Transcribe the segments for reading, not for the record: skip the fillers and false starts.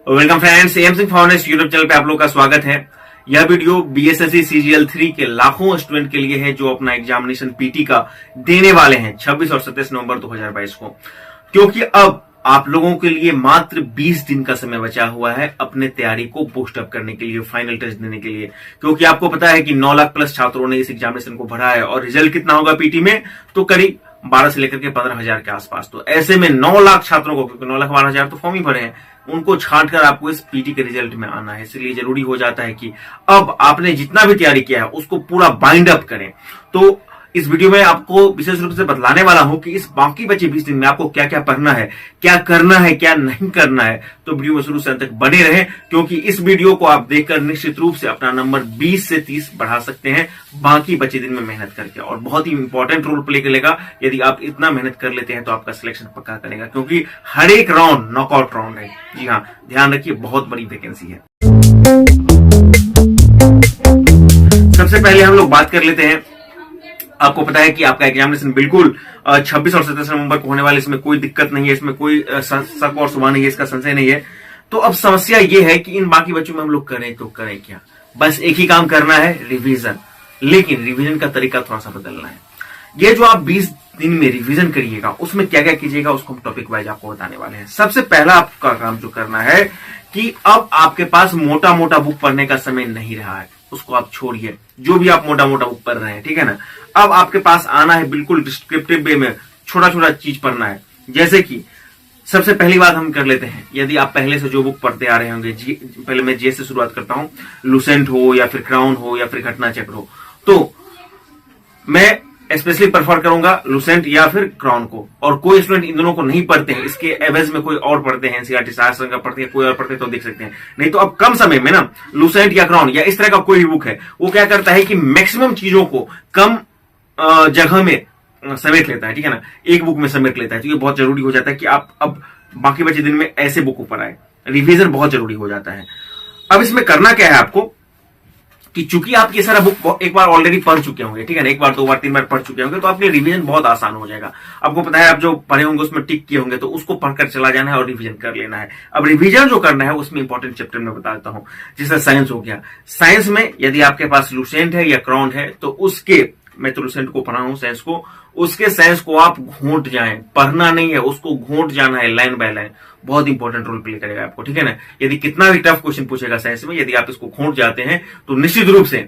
Welcome friends, M Singh foundation YouTube channel पे आप लोग का स्वागत है। यह वीडियो बीएसएससी सीजीएल 3 के लाखों स्टूडेंट के लिए है जो अपना एग्जामिनेशन पीटी का देने वाले हैं 26 और 27 नवंबर 2022 को, क्योंकि अब आप लोगों के लिए मात्र 20 दिन का समय बचा हुआ है अपने तैयारी को बूस्ट अप करने के लिए, फाइनल टेस्ट देने के लिए। क्योंकि आपको पता है कि 9 लाख प्लस छात्रों ने इस एग्जामिनेशन को भरा है और रिजल्ट कितना होगा पीटी में, तो करीब 12 से लेकर के 15,000 के आसपास। तो ऐसे में 9 लाख छात्रों को, क्योंकि 9 लाख 12,000 तो फॉर्म ही भरे हैं, उनको छांट कर आपको इस पीटी के रिजल्ट में आना है। इसलिए जरूरी हो जाता है कि अब आपने जितना भी तैयारी किया है उसको पूरा बाइंड अप करें। तो इस वीडियो में आपको विशेष रूप से बतलाने वाला हूं कि इस बाकी बचे 20 दिन में आपको क्या क्या पढ़ना है, क्या करना है, क्या नहीं करना है। तो वीडियो में शुरू से अंत तक बने रहें, क्योंकि इस वीडियो को आप देखकर निश्चित रूप से अपना नंबर 20 से 30 बढ़ा सकते हैं बाकी बचे दिन में मेहनत करके। और बहुत ही इंपॉर्टेंट रोल प्ले करेगा। यदि आप इतना मेहनत कर लेते हैं तो आपका सिलेक्शन पक्का करेगा, क्योंकि हर एक राउंड नॉकआउट राउंड है। जी हाँ, ध्यान रखिए, बहुत बड़ी वैकेंसी है। सबसे पहले हम लोग बात कर लेते हैं, आपको पता है कि आपका एग्जामिनेशन बिल्कुल 26 और 27 नवंबर को होने वाले, इसमें कोई दिक्कत नहीं है, इसमें कोई शक और शुबा नहीं है, इसका संशय नहीं है। तो अब समस्या ये है कि इन बाकी बच्चों में हम लोग करें तो करें क्या। बस एक ही काम करना है, रिवीजन। लेकिन रिवीजन का तरीका थोड़ा सा बदलना है। ये जो आप 20 दिन में रिवीजन करिएगा उसमें क्या क्या कीजिएगा उसको हम टॉपिक वाइज आपको बताने वाले हैं। सबसे पहला आपका काम जो करना है कि अब आपके पास मोटा मोटा बुक पढ़ने का समय नहीं रहा है, उसको आप छोड़िए। जो भी आप मोटा मोटा बुक पढ़ रहे हैं, ठीक है ना, अब आपके पास आना है बिल्कुल डिस्क्रिप्टिव वे में, छोटा छोटा चीज पढ़ना है। जैसे कि सबसे पहली बात हम कर लेते हैं, यदि आप पहले से जो बुक पढ़ते आ रहे होंगे, पहले मैं जे से शुरुआत करता हूं, लुसेंट हो या फिर क्राउन हो या फिर घटना चक्र हो, तो मैं स्पेशली प्रेफर करूंगा लुसेंट या फिर क्राउन को। और कोई स्टूडेंट इन दोनों को नहीं पढ़ते हैं, इसके एवरेज में कोई और पढ़ते हैं, एनसीईआरटी साहित्य का पढ़ते हैं, कोई और पढ़ते हैं तो देख सकते हैं। नहीं तो अब कम समय में ना लुसेंट या क्राउन या इस तरह का कोई भी बुक है, वो क्या करता है कि मैक्सिमम चीजों को कम जगह में समेट लेता है, ठीक है ना, एक बुक में समेट लेता है। तो ये बहुत जरूरी हो जाता है कि आप अब बाकी बचे दिन में ऐसे बुक ऊपर आए। रिवीजन बहुत जरूरी हो जाता है। अब इसमें करना क्या है आपको कि चूंकि आप ये सारा बुक एक बार ऑलरेडी पढ़ चुके होंगे, ठीक है ना, एक बार 2 बार 3 बार पढ़ चुके होंगे, तो आपके रिवीजन बहुत आसान हो जाएगा। आपको पता है आप जो पढ़े होंगे उसमें टिक किए होंगे, तो उसको पढ़कर चला जाना है और रिवीजन कर लेना है। अब रिवीजन जो करना है उसमें इंपॉर्टेंट चैप्टर में बता देता हूं। जैसे साइंस हो गया, साइंस में यदि आपके पास लुसेंट है या क्राउन है तो उसके, मैं तो लुसेंट को पढ़ा हूं साइंस को, उसके साइंस को आप घोंट जाएं, पढ़ना नहीं है, उसको घोंट जाना है लाइन बाय लाइन। बहुत इंपॉर्टेंट रोल प्ले करेगा आपको, ठीक है ना। यदि कितना भी टफ क्वेश्चन पूछेगा साइंस में, यदि आप इसको घोंट जाते हैं तो निश्चित रूप से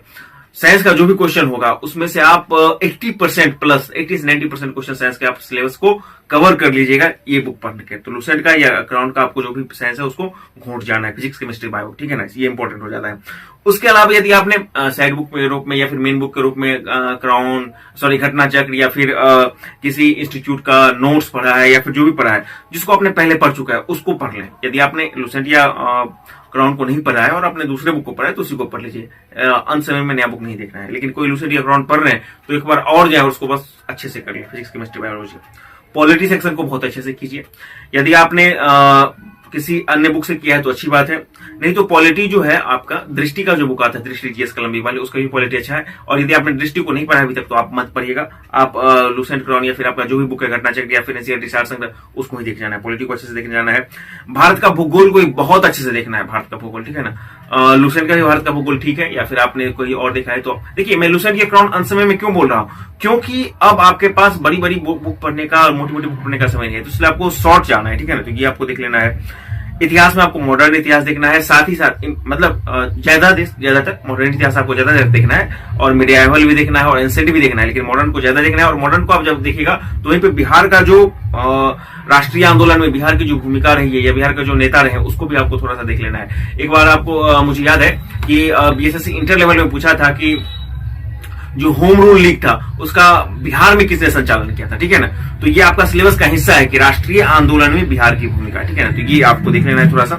साइंस का जो भी क्वेश्चन होगा उसमें से आप 80% प्लस 80 से 90% क्वेश्चन साइंस के आप सिलेबस को कवर कर लीजिएगा ये बुक पढ़ने के। तो लुसेंट का या क्राउन का आपको जो भी साइंस है उसको घोंट जाना है, फिजिक्स केमिस्ट्री बायो, ठीक है ना, ये इंपॉर्टेंट हो जाता है। उसके अलावा यदि आपने साइड बुक के रूप में या फिर मेन बुक के रूप में क्राउन, सॉरी घटना चक्र या फिर किसी इंस्टीट्यूट का नोट्स पढ़ा है या फिर जो भी पढ़ा है जिसको आपने पहले पढ़ चुका है उसको पढ़ लें। यदि आपने लुसेंट या क्राउन को नहीं पढ़ा है और अपने दूसरे बुक को पढ़ा है तो उसी को पढ़ लीजिए। अंत समय में नया बुक नहीं देखना है। लेकिन कोई लुसेंट या क्राउन पढ़ रहे हैं तो एक बार और जाए, उसको बस अच्छे से करिए, physics chemistry biology. Polity section को बहुत अच्छे से कीजिए। यदि आपने किसी अन्य बुक से किया है तो अच्छी बात है, नहीं तो पॉलिटी जो है आपका दृष्टि का जो बुक आता है, दृष्टि जीएस कलम्बी वाले, उसका भी पॉलिटी अच्छा है। और यदि आपने दृष्टि को नहीं पढ़ा अभी तक तो आप मत पढ़िएगा, आप लुसेंट क्राउन या फिर आपका जो भी बुक है घटना चक्र या फिर एनसीईआरटी सार संग्रह, उसको ही देख जाना है। पॉलिटी को अच्छे से देखने जाना है। भारत का भूगोल को बहुत अच्छे से देखना है, भारत का भूगोल, ठीक है ना। लुसेंट का भी भारत का भूगोल ठीक है, या फिर आपने कोई और देखा है तो देखिए। मैं लुसेंट या क्राउन अंत समय में क्यों बोल रहा हूं, क्योंकि अब आपके पास बड़ी बड़ी बुक पढ़ने का और मोटी मोटी बुक पढ़ने का समय नहीं है, तो इसलिए आपको शॉर्ट जाना है, ठीक है ना। तो ये आपको देख लेना है। इतिहास में आपको मॉडर्न इतिहास देखना है, साथ ही साथ मतलब ज्यादातर मॉडर्न इतिहास आपको ज्यादा देखना है और मीडियावल भी देखना है और एंसेंट भी देखना है, लेकिन मॉडर्न को ज्यादा देखना है। और मॉडर्न को आप जब देखिएगा तो वहीं पे बिहार का जो राष्ट्रीय आंदोलन में बिहार की जो भूमिका रही है या बिहार का जो नेता रहे उसको भी आपको थोड़ा सा देख लेना है। एक बार आपको मुझे याद है कि बीएसएससी इंटर लेवल में पूछा था कि जो होम रूल लीग था उसका बिहार में किसने संचालन किया था, ठीक है ना। तो ये आपका सिलेबस का हिस्सा है कि राष्ट्रीय आंदोलन में बिहार की भूमिका, ठीक है ना। तो ये आपको देख लेना है थोड़ा सा।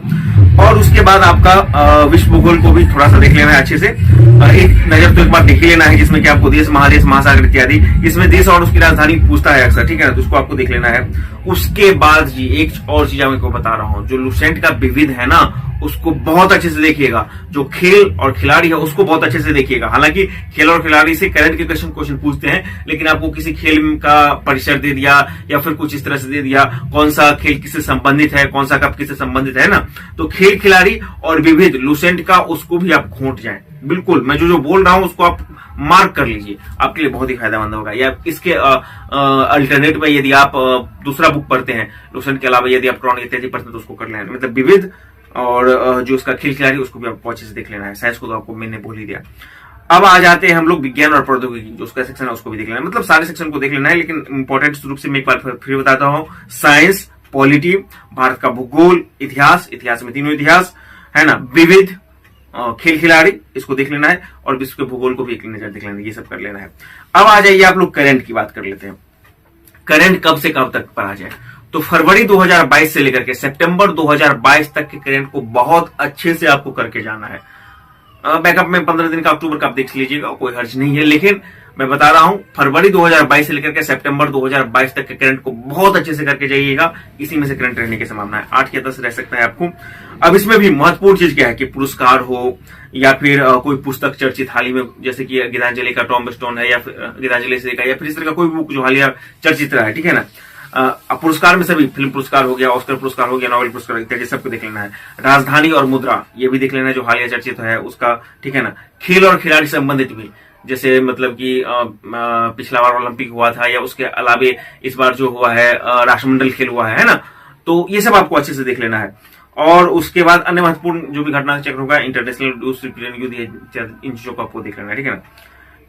और उसके बाद आपका विश्व भूगोल को भी थोड़ा सा देख लेना है अच्छे से। एक नजर तो एक बार देख ही लेना है जिसमें कि आपको देश, महादेश, महासागर इत्यादि, इसमें देश और उसकी राजधानी पूछता है अक्सर, ठीक है ना, तो उसको आपको देख लेना है। उसके बाद जी एक और चीज मैं आपको बता रहा हूं, जो लुसेंट का विविध है ना उसको बहुत अच्छे से देखिएगा। जो खेल और खिलाड़ी है उसको बहुत अच्छे से देखिएगा। हालांकि खेल और खिलाड़ी से करंट के क्वेश्चन पूछते हैं, लेकिन आपको किसी खेल का परिसर दे दिया या फिर कुछ इस तरह से दे दिया, कौन सा खेल किससे संबंधित है, कौन सा कप किससे संबंधित है ना, तो खेल खिलाड़ी और विविध लुसेंट का उसको भी आप घोंट जाए। बिल्कुल मैं जो बोल रहा हूं उसको आप मार्क कर लीजिए, आपके लिए बहुत ही फायदेमंद होगा। या इसके अल्टरनेट में यदि आप दूसरा बुक पढ़ते हैं लुसेंट के अलावा, यदि आप क्रॉनिक इत्यादि पढ़ते हैं तो उसको कर लेना, मतलब विविध और जो उसका खेल खिलाड़ी उसको भी आपको अच्छे से देख लेना है। साइंस को तो आपको मैंने बोल ही दिया। अब आ जाते हैं हम लोग विज्ञान और प्रौद्योगिकी, जो उसका सेक्शन है उसको भी देख लेना है, मतलब सारे सेक्शन को देख लेना है। लेकिन इंपॉर्टेंट रूप से मैं एक बार फिर बताता हूँ, साइंस, पॉलिटी, भारत का भूगोल, इतिहास, इतिहास में तीनों इतिहास है ना, विविध, खेल खिलाड़ी इसको देख लेना है, और विश्व के भूगोल को भी एक नजर देख लेना है, ये सब कर लेना है। अब आ जाइए आप लोग करंट की बात कर लेते हैं। करंट कब से कब तक पढ़ा जाए, तो फरवरी 2022 से लेकर के सितंबर 2022 तक के करंट को बहुत अच्छे से आपको करके जाना है। बैकअप में 15 दिन का अक्टूबर का आप देख लीजिएगा, कोई हर्ज नहीं है। लेकिन मैं बता रहा हूं फरवरी 2022 से लेकर के सितंबर 2022 तक के करंट को बहुत अच्छे से करके जाइएगा, इसी में से करंट रहने की संभावना है। 8 या 10 रह सकता है आपको। अब इसमें भी महत्वपूर्ण चीज क्या है कि पुरस्कार हो या फिर कोई पुस्तक चर्चित हाल ही में, जैसे कि गीतांजलि का टॉम स्टोन है, या फिर गीतांजलि से का, या फिर इस तरह का कोई बुक जो हालिया चर्चित रहा है, ठीक है ना। पुरस्कार में सभी फिल्म पुरस्कार हो गया, ऑस्कर पुरस्कार हो गया, नोबेल पुरस्कार इत्यादि सबको देख लेना है। राजधानी और मुद्रा ये भी देख लेना है जो हालिया चर्चित है उसका, ठीक है ना। खेल और खिलाड़ी संबंधित भी, जैसे मतलब कि पिछला बार ओलंपिक हुआ था, या उसके अलावे इस बार जो हुआ है राष्ट्रमंडल खेल हुआ है ना, तो ये सब आपको अच्छे से देख लेना है। और उसके बाद अन्य महत्वपूर्ण जो भी घटना चक्र होगा, इंटरनेशनल युद्ध, इन चीजों को आपको देख लेना है, ठीक है ना।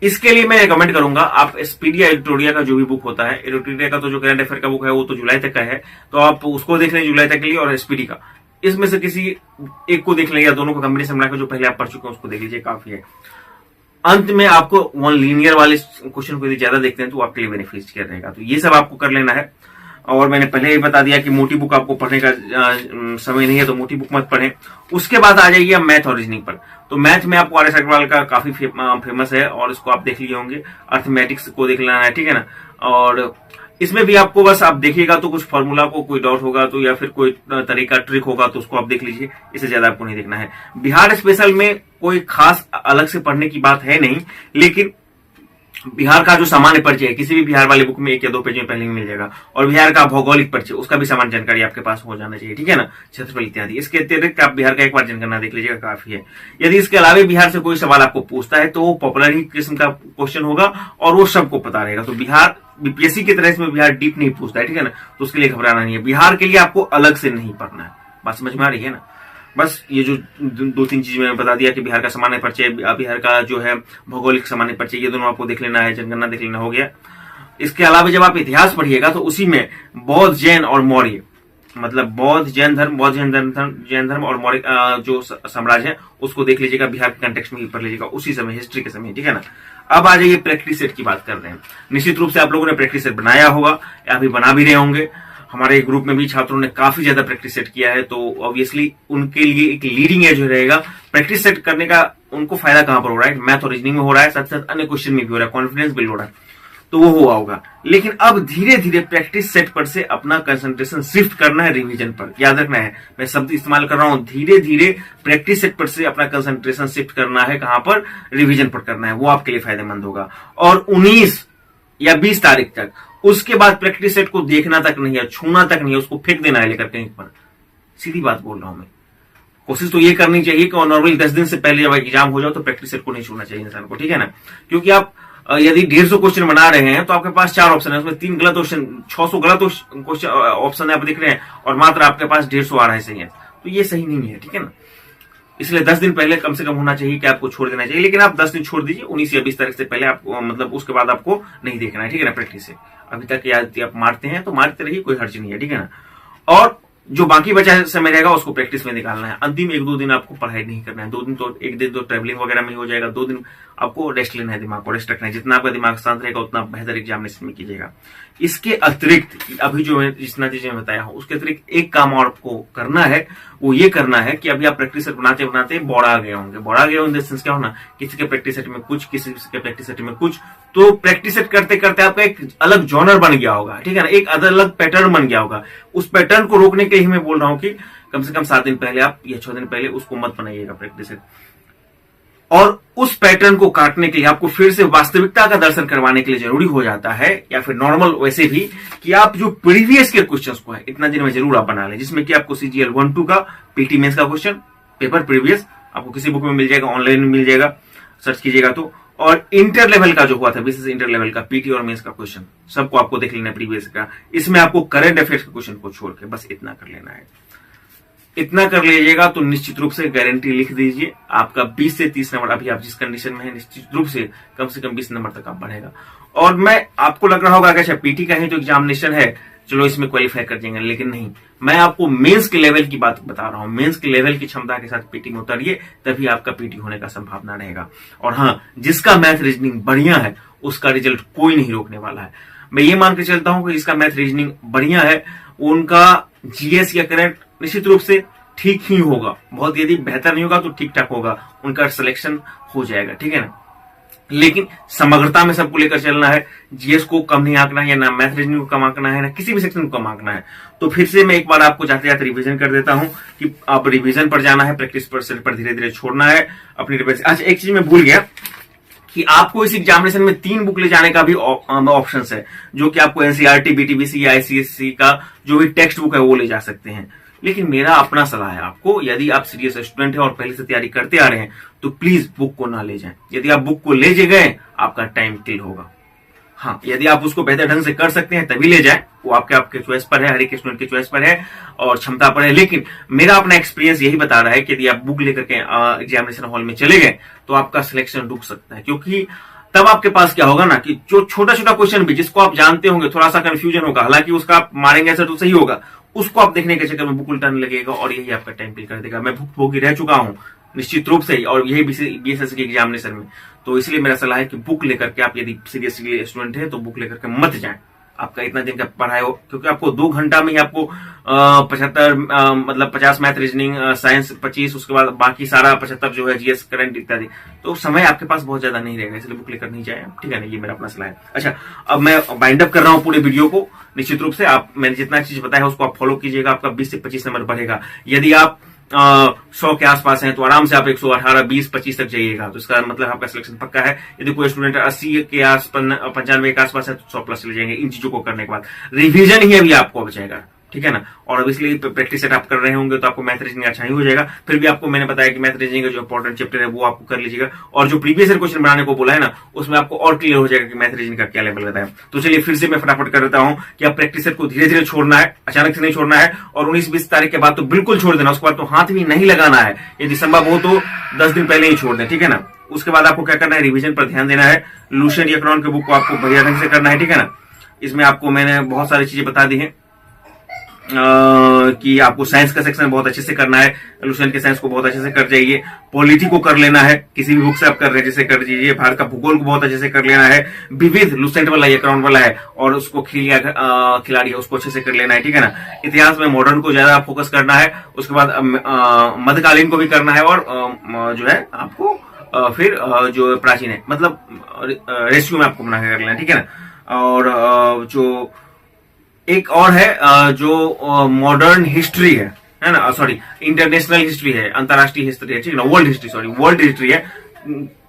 इसके लिए मैं रिकमेंड करूंगा आप स्पीडिया एडिटोरिया का जो भी बुक होता है, एडिटोरिया का तो जो करंट अफेयर का बुक है वो तो जुलाई तक का है, तो आप उसको देख लें जुलाई तक के लिए, और स्पीडी का, इसमें से किसी एक को देख लें या दोनों को कॉम्बिनेशन बनाकर जो पहले आप पढ़ चुके हैं उसको देख लीजिए, काफी है। अंत में आपको वन लीनियर वाले क्वेश्चन को यदि ज्यादा देखते हैं तो आपके लिए बेनिफिशियल रहेगा, तो ये सब आपको कर लेना है। और मैंने पहले ही बता दिया कि मोटी बुक आपको पढ़ने का समय नहीं है, तो मोटी बुक मत पढ़ें। उसके बाद आ जाइए मैथ और रीजनिंग पर। तो मैथ में आपको आर एस अग्रवाल का काफी फेमस है, और इसको आप देख लिए होंगे। अर्थमेटिक्स को देख लेना है, ठीक है ना। और इसमें भी आपको बस आप देखिएगा तो कुछ फॉर्मूला को कोई डाउट होगा तो, या फिर कोई तरीका ट्रिक होगा तो उसको आप देख लीजिए, इससे ज्यादा आपको नहीं देखना है। बिहार स्पेशल में कोई खास अलग से पढ़ने की बात है नहीं, लेकिन बिहार का जो सामान्य परिचय है किसी भी बिहार वाले बुक में 1 या 2 पेज में पहले ही मिल जाएगा, और बिहार का भौगोलिक परिचय उसका भी सामान्य जानकारी आपके पास हो जाना चाहिए, ठीक है ना, क्षेत्रफल इत्यादि। इसके अतिरिक्त आप बिहार का एक बार जनगणना देख लीजिएगा, काफी है। यदि इसके अलावा बिहार से कोई सवाल आपको पूछता है तो वो पॉपुलर ही किस्म का क्वेश्चन होगा और वो सबको पता रहेगा। तो बिहार बीपीएससी की तरह इसमें बिहार डीप नहीं पूछता है, ठीक है ना, तो उसके लिए घबराना नहीं है। बिहार के लिए आपको अलग से नहीं पढ़ना है, बात समझ में आ रही है ना। बस ये जो 2-3 चीज मैंने बता दिया कि बिहार का सामान्य परिचय, बिहार का जो है भौगोलिक सामान्य परिचय, ये दोनों आपको देख लेना है, जनगणना देख लेना, हो गया। इसके अलावा जब आप इतिहास पढ़िएगा तो उसी में बौद्ध, जैन और मौर्य, मतलब बौद्ध जैन धर्म और मौर्य जो साम्राज्य है उसको देख लीजिएगा, बिहार के कंटेक्स्ट में ही पढ़ लीजिएगा उसी समय, हिस्ट्री के समय, ठीक है ना। अब आ जाइए प्रैक्टिस सेट की बात कर रहे हैं। निश्चित रूप से आप लोगों ने प्रैक्टिस सेट बनाया होगा या अभी बना भी रहे होंगे। हमारे ग्रुप में भी छात्रों ने काफी ज्यादा प्रैक्टिस सेट किया है, तो ऑब्वियसली उनके लिए एक लीडिंग एज रहेगा। प्रैक्टिस सेट करने का उनको फायदा कहां पर हो रहा है, मैथ और रीजनिंग में हो रहा है, साथ साथ अन्य क्वेश्चन में भी हो रहा है, कॉन्फिडेंस बिल्ड हो रहा है, तो वो हुआ होगा। लेकिन अब धीरे धीरे प्रैक्टिस सेट पर से अपना कंसंट्रेशन शिफ्ट करना है रिवीजन पर। याद रखना है, मैं शब्द इस्तेमाल कर रहा हूं, धीरे धीरे प्रैक्टिस सेट पर से अपना कंसंट्रेशन शिफ्ट करना है, कहां पर, रिवीजन पर करना है, वो आपके लिए फायदेमंद होगा। और 19 या 20 तारीख तक उसके बाद प्रैक्टिस सेट को देखना तक नहीं है, छूना तक नहीं है, उसको फेंक देना है लेकर कहीं पर। सीधी बात बोल रहा हूं मैं। कोशिश तो ये करनी चाहिए कि नॉर्मली 10 दिन से पहले जब एग्जाम हो जाओ तो प्रैक्टिस सेट को नहीं छूना चाहिए इंसान को, ठीक है ना। क्योंकि आप यदि 150 क्वेश्चन बना रहे हैं तो आपके पास 4 ऑप्शन है, उसमें 3 गलत क्वेश्चन, 600 गलत क्वेश्चन ऑप्शन आप देख रहे हैं, और मात्र आपके पास 150 आ रहा है सही है, तो ये सही नहीं है, ठीक है ना। इसलिए 10 दिन पहले कम से कम होना चाहिए कि आपको छोड़ देना चाहिए। लेकिन आप 10 दिन छोड़ दीजिए, 19 या 20 तारीख से पहले आप मतलब उसके बाद आपको नहीं देखना है, ठीक है ना। प्रैक्टिस से अभी तक याद आप मारते हैं तो मारते रहिए, कोई हर्ज नहीं है, ठीक है ना। और जो बाकी बचा समय रहेगा उसको प्रैक्टिस में निकालना है। अंतिम 1-2 दिन आपको पढ़ाई नहीं करना है, 2 दिन तो, 1 दिन तो ट्रेवलिंग वगैरह में हो जाएगा, 2 दिन आपको रेस्ट लेना है, दिमाग को रेस्ट रखना है। जितना आपका दिमाग शांत रहेगा उतना बेहतर एग्जामिनेशन में कीजिएगा। इसके अतिरिक्त अभी जो मैं जिस नतीजे में बताया हूं उसके अतिरिक्त एक काम और आपको करना है, वो ये करना है कि अभी आप प्रैक्टिस सेट बनाते बनाते बौड़ा गए होंगे। बौड़ा गए होंगे सेंस क्या होना, किसी के प्रैक्टिस सेट में कुछ, किसी के प्रैक्टिस सेट में कुछ, तो प्रैक्टिस सेट करते करते आपका एक अलग जॉनर बन गया होगा, ठीक है ना, एक अलग पैटर्न बन गया होगा। उस पैटर्न को रोकने के लिए मैं बोल रहा हूं कि कम से कम 7 दिन पहले आप या 6 दिन पहले उसको मत बनाइएगा प्रैक्टिस सेट। और उस पैटर्न को काटने के लिए आपको फिर से वास्तविकता का दर्शन करवाने के लिए जरूरी हो जाता है, या फिर नॉर्मल वैसे भी, कि आप जो प्रीवियस के क्वेश्चंस को है इतना दिन में जरूर आप बना लें, जिसमें कि आपको CGL 1-2 का पीटी मेंस का क्वेश्चन पेपर प्रीवियस आपको किसी बुक में मिल जाएगा, ऑनलाइन में मिल जाएगा, सर्च कीजिएगा तो। और इंटर लेवल का जो हुआ था बीसीएस इंटर लेवल का पीटी और मेंस का क्वेश्चन सबको आपको देख लेना प्रीवियस का। इसमें आपको करंट अफेयर्स के क्वेश्चन को छोड़ के बस इतना कर लेना है। इतना कर लीजिएगा तो निश्चित रूप से गारंटी लिख दीजिए, आपका 20 से 30 नंबर, अभी आप जिस कंडीशन में है निश्चित रूप से कम 20 नंबर तक आप बढ़ेगा। और मैं आपको लग रहा होगा कि अच्छा पीटी का ही तो एग्जामिनेशन है, चलो इसमें क्वालिफाई कर जाएंगे, लेकिन नहीं, मैं आपको मेंस के लेवल की बात बता रहा हूं। मेंस के लेवल की क्षमता के साथ पीटी में उतरिए, तभी आपका पीटी होने का संभावना रहेगा। और हाँ, जिसका मैथ रीजनिंग बढ़िया है उसका रिजल्ट कोई नहीं रोकने वाला है। मैं ये मान के चलता हूं कि जिसका मैथ रीजनिंग बढ़िया है उनका जीएस या करंट निश्चित रूप से ठीक ही होगा, बहुत यदि बेहतर नहीं होगा तो ठीक ठाक होगा, उनका सिलेक्शन हो जाएगा, ठीक है ना। लेकिन समग्रता में सबको लेकर चलना है, जीएस को कम नहीं आंकना है, या ना मैथ रीजनिंग को कम आंकना है, ना किसी भी सेक्शन को कम आंकना है। तो फिर से मैं एक बार आपको जाते जाते रिवीजन कर देता हूं कि आप रिवीजन पर जाना है, प्रैक्टिस पर धीरे धीरे छोड़ना है अपनी रिवीजन। अच्छा, एक चीज मैं भूल गया कि आपको इस एग्जामिनेशन में 3 बुक ले जाने का भी ऑप्शन है, जो कि आपको एनसीईआरटी, बीटीबीसी या आईसीएससी का जो भी टेक्स्ट बुक है वो ले जा सकते हैं। लेकिन मेरा अपना सलाह है आपको, यदि आप सीरियस स्टूडेंट हैं और पहले से तैयारी करते आ रहे हैं तो प्लीज बुक को ना ले जाएं। यदि आप बुक को ले गए आपका टाइम किल होगा। हाँ, यदि आप उसको बेहतर ढंग से कर सकते हैं तभी ले जाएं, वो आपके चॉइस पर है, हर एक स्टूडेंट के चॉइस पर है और क्षमता पर है। लेकिन मेरा अपना एक्सपीरियंस यही बता रहा है कि यदि आप बुक लेकर के एग्जामिनेशन हॉल में चले गए तो आपका सिलेक्शन रुक सकता है, क्योंकि तब आपके पास क्या होगा ना कि जो छोटा छोटा क्वेश्चन भी जिसको आप जानते होंगे थोड़ा सा कंफ्यूजन होगा, हालांकि उसका आप मारेंगे ऐसा तो सही होगा, उसको आप देखने के चक्कर में बुक उल्टाने लगेगा और यही आपका टाइम किल कर देगा। मैं भुगभोगी रह चुका हूं निश्चित रूप से, और यही बीएसएस के एग्जामिनेशन में। तो इसलिए मेरा सलाह है कि बुक लेकर के आप यदि सीरियसली स्टूडेंट है तो बुक लेकर के मत जाएं, आपका इतना दिन का पढ़ाई हो, क्योंकि आपको 2 घंटा में ही आपको 50 मैथ रीजनिंग, साइंस 25, उसके बाद बाकी सारा 75 जो है जीएस करंट इत्यादि, तो समय आपके पास बहुत ज्यादा नहीं रहेगा, इसलिए बुक लेकर नहीं जाए, ठीक है ना। ये मेरा अपना सलाह है। अच्छा, अब मैं बाइंड अप कर रहा हूं पूरे वीडियो को। निश्चित रूप से आप मैंने जितना चीज बताया है उसको आप फॉलो कीजिएगा, आपका 20 से 25 नंबर बढ़ेगा। यदि आप 100 के आसपास हैं तो आराम से आप 118, 20, 25 तक जाइएगा, तो इसका मतलब आपका सिलेक्शन पक्का है। यदि कोई स्टूडेंट 80 के आसपास, 95 के आसपास है तो 100 प्लस चले जाएंगे। इन चीजों को करने के बाद रिवीजन ही अभी आपको बचेगा, ठीक है ना। और अब इसलिए प्रैक्टिस सेट आप कर रहे होंगे तो आपको मैथ रीजनिंग अच्छा ही हो जाएगा। फिर भी आपको मैंने बताया कि मैथ रीजनिंग का जो इंपॉर्टेंट चैप्टर है वो आपको कर लीजिएगा, और जो प्रीवियस ईयर क्वेश्चन बनाने को बोला है ना उसमें आपको और क्लियर हो जाएगा कि मैथ रीजनिंग का क्या लेवल रहता है। तो चलिए फिर से मैं फटाफट कर देता हूं कि आप प्रैक्टिस सेट को धीरे धीरे छोड़ना है, अचानक से नहीं छोड़ना है, और 19-20 तारीख के बाद तो बिल्कुल छोड़ देना, उसके बाद तो हाथ भी नहीं लगाना है, यदि संभव हो तो 10 दिन पहले ही छोड़ दें, ठीक है ना। उसके बाद आपको क्या करना है, रिविजन पर ध्यान देना है, लुसेंट एक्रोन के बुक को आपको बढ़िया ढंग से करना है, ठीक है ना। इसमें आपको मैंने बहुत सारी चीजें बता दी है कि आपको साइंस का सेक्शन बहुत अच्छे से करना है, लुसेंट के साइंस को बहुत अच्छे से कर जाइए, पॉलिटी को कर लेना है, किसी भी बुक से आप कर रहे हैं जैसे कर दीजिए, भारत का भूगोल को बहुत अच्छे से कर लेना है, विविध लुसेंट वाला ये क्राउन वाला है, और उसको खिलाड़ी है उसको अच्छे से कर लेना है, ठीक है ना। इतिहास में मॉडर्न को ज्यादा फोकस करना है, उसके बाद मध्यकालीन को भी करना है, और जो है आपको फिर जो प्राचीन है मतलब रेशियो में आपको बना के कर लेना है, ठीक है ना। और जो एक और है जो मॉडर्न हिस्ट्री है ना, सॉरी इंटरनेशनल हिस्ट्री है, अंतरराष्ट्रीय हिस्ट्री है, ठीक है ना, वर्ल्ड हिस्ट्री है,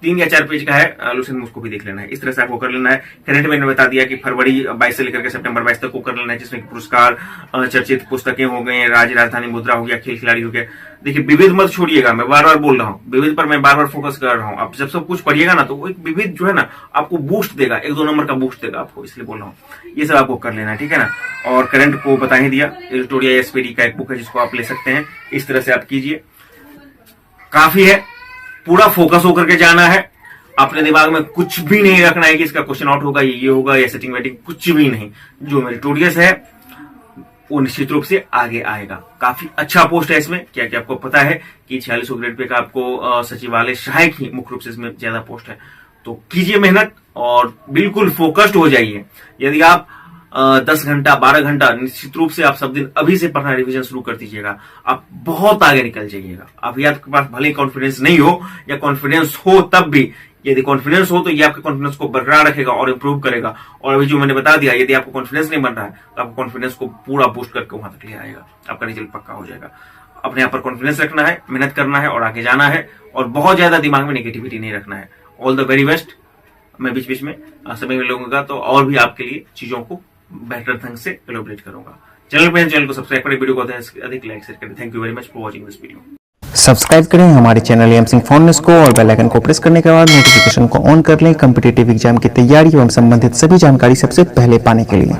3 या 4 पेज का है, लुसेंट उसको भी देख लेना है। इस तरह से आपको कर लेना है। करंट मैंने बता दिया कि फरवरी 22 से लेकर के सितंबर 22 तक को कर लेना है, जिसमें पुरस्कार, चर्चित पुस्तकें हो गई, राज्य राजधानी मुद्रा हो गया, खेल खिलाड़ी हो गया। देखिए विविध मत छोड़िएगा, मैं बार बार बोल रहा हूँ, विविध पर मैं बार बार फोकस कर रहा हूँ। आप जब सब कुछ पढ़िएगा ना तो वो एक विविध जो है ना आपको बूस्ट देगा, 1-2 नंबर का बूस्ट देगा आपको, इसलिए बोल रहा हूँ। ये सब आपको कर लेना है, ठीक है ना। और करंट को बता ही दिया, एडिटोरियल एसपीडी का एक बुक है जिसको आप ले सकते हैं, इस तरह से आप कीजिए, काफी है। पूरा फोकस होकर के जाना है, अपने दिमाग में कुछ भी नहीं रखना है कि इसका क्वेश्चन आउट होगा, ये होगा, या सेटिंग वेटिंग, कुछ भी नहीं। जो मेरिटोरियस है वो निश्चित रूप से आगे आएगा। काफी अच्छा पोस्ट है इसमें, क्या क्या आपको पता है कि 4600 ग्रेड पे का आपको सचिवालय सहायक ही मुख्य रूप से इसमें ज्यादा पोस्ट है। तो कीजिए मेहनत और बिल्कुल फोकस्ड हो जाइए। यदि आप 10 घंटा 12 घंटा निश्चित रूप से आप सब दिन अभी से पढ़ना रिवीजन शुरू कर दीजिएगा, आप बहुत आगे निकल जाइएगा। अभी आपके पास भले कॉन्फिडेंस नहीं हो या कॉन्फिडेंस हो, तब भी यदि कॉन्फिडेंस हो तो ये आपके कॉन्फिडेंस को बरकरार रखेगा और इंप्रूव करेगा। और अभी जो मैंने बता दिया, यदि आपको कॉन्फिडेंस नहीं बन रहा है तो आपको कॉन्फिडेंस को पूरा बूस्ट करके वहां तक ले आएगा, आपका रिजल्ट पक्का हो जाएगा। अपने आप पर कॉन्फिडेंस रखना है, मेहनत करना है और आगे जाना है, और बहुत ज्यादा दिमाग में नेगेटिविटी नहीं रखना है। All the very best. मैं बीच बीच में समय में लूंगा तो और भी आपके लिए चीजों को बेहतर ढंग से एलोबरेट करूंगा। चैनल को सब्सक्राइब करें, वीडियो को अधिक लाइक शेयर करें। Thank you very much for watching this video. Subscribe करें हमारे channel M Singh phone news को और बेल आइकन को प्रेस करने के बाद नोटिफिकेशन को ऑन कर लें कॉम्पिटिटिव एग्जाम की तैयारी एवं संबंधित सभी जानकारी सबसे पहले पाने के लिए।